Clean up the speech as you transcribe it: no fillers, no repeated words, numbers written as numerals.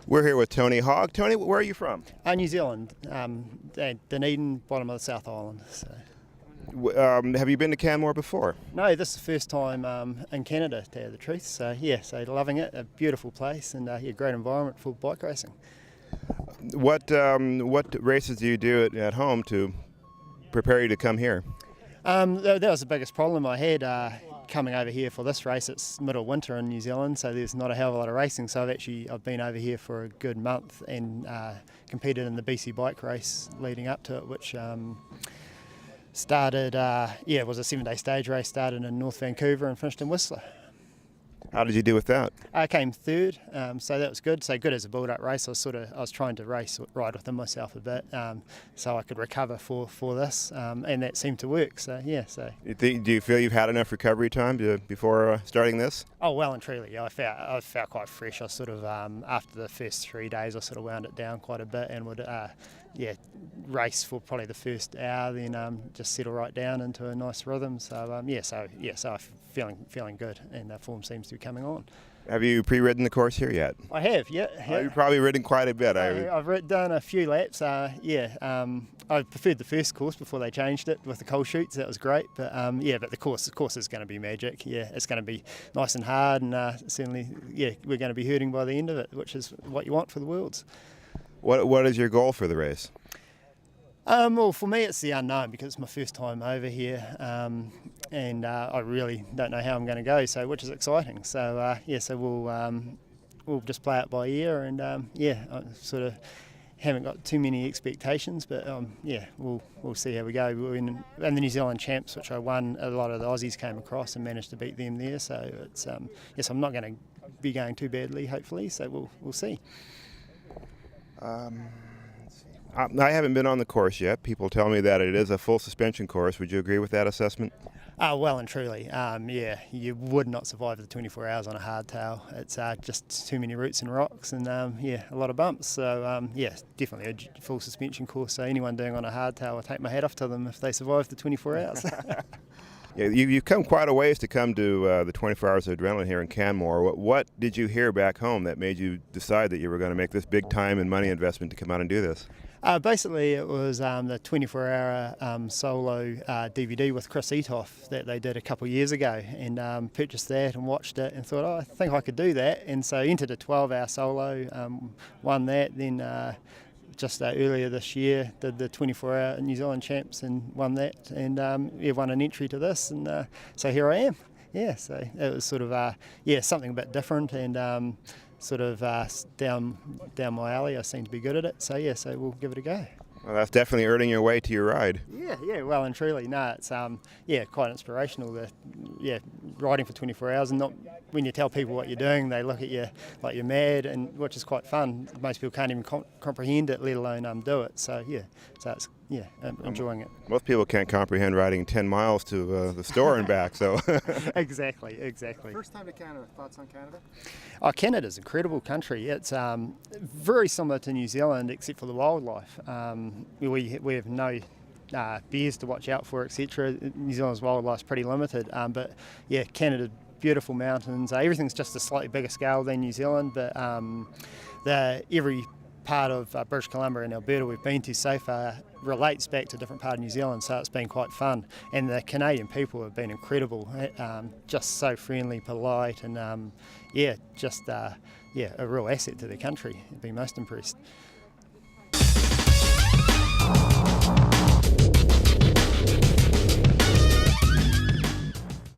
We're here with Tony Hogg. Tony, where are you from? New Zealand, Dunedin, bottom of the South Island. So. Have you been to Canmore before? No, this is the first time in Canada, to tell you the truth. So yeah, so loving it, a beautiful place, and great environment for bike racing. What races do you do at home to prepare you to come here? That was the biggest problem I had coming over here for this race. It's middle of winter in New Zealand, so there's not a hell of a lot of racing. So I've been over here for a good month and competed in the BC bike race leading up to it, which started. It was a 7-day stage race. Started in North Vancouver and finished in Whistler. How did you do with that? I came third, so that was good. So good as a build-up race. I was trying to ride within myself a bit, so I could recover for this, and that seemed to work. So yeah. So. Do you feel you've had enough recovery time before starting this? Oh, well and truly. Yeah, I felt quite fresh. I sort of after the first 3 days, I sort of wound it down quite a bit and would race for probably the first hour, then just settle right down into a nice rhythm. So so I'm feeling good, and the form seems to be coming on. Have you pre-ridden the course here yet? I have, yeah. You've probably ridden quite a bit. I've done a few laps. I preferred the first course before they changed it with the cold chutes. That was great, but but the course is going to be magic. Yeah, it's going to be nice and hard, and certainly, we're going to be hurting by the end of it, which is what you want for the Worlds. What is your goal for the race? Well, for me, it's the unknown because it's my first time over here, and I really don't know how I'm going to go. So, which is exciting. So, we'll just play it by ear, and I sort of haven't got too many expectations, but we'll see how we go. In the New Zealand Champs, which I won, a lot of the Aussies came across and managed to beat them there. So it's I'm not going to be going too badly, hopefully. So we'll see. I haven't been on the course yet. People tell me that it is a full suspension course. Would you agree with that assessment? Well and truly. You would not survive the 24 hours on a hardtail. It's just too many roots and rocks, and a lot of bumps. So definitely a full suspension course. So anyone doing on a hardtail, I take my hat off to them if they survive the 24 hours. Yeah, you've come quite a ways to come to the 24 Hours of Adrenaline here in Canmore. What did you hear back home that made you decide that you were going to make this big time and money investment to come out and do this? Basically, it was the 24-hour solo DVD with Chris Etoff that they did a couple of years ago, and purchased that and watched it and thought, I think I could do that. And so entered a 12-hour solo, won that, then just earlier this year did the 24-hour New Zealand Champs and won that, and won an entry to this, and so here I am. Yeah, so it was sort of something a bit different, and sort of down my alley. I seem to be good at it, so we'll give it a go. Well, that's definitely earning your way to your ride. Yeah, well and truly. No, it's quite inspirational. Riding for 24 hours, and not when you tell people what you're doing, they look at you like you're mad, and which is quite fun. Most people can't even comprehend it, let alone do it. So it's I'm enjoying it. Most people can't comprehend riding 10 miles to the store and back. So exactly. First time to Canada. Thoughts on Canada? Oh, Canada's an incredible country. It's very similar to New Zealand, except for the wildlife. We have no bears to watch out for, etc. New Zealand's wildlife's pretty limited, but Canada, beautiful mountains. Everything's just a slightly bigger scale than New Zealand, but every part of British Columbia and Alberta we've been to so far relates back to a different part of New Zealand, so it's been quite fun. And the Canadian people have been incredible, just so friendly, polite, and a real asset to their country. I've been most impressed.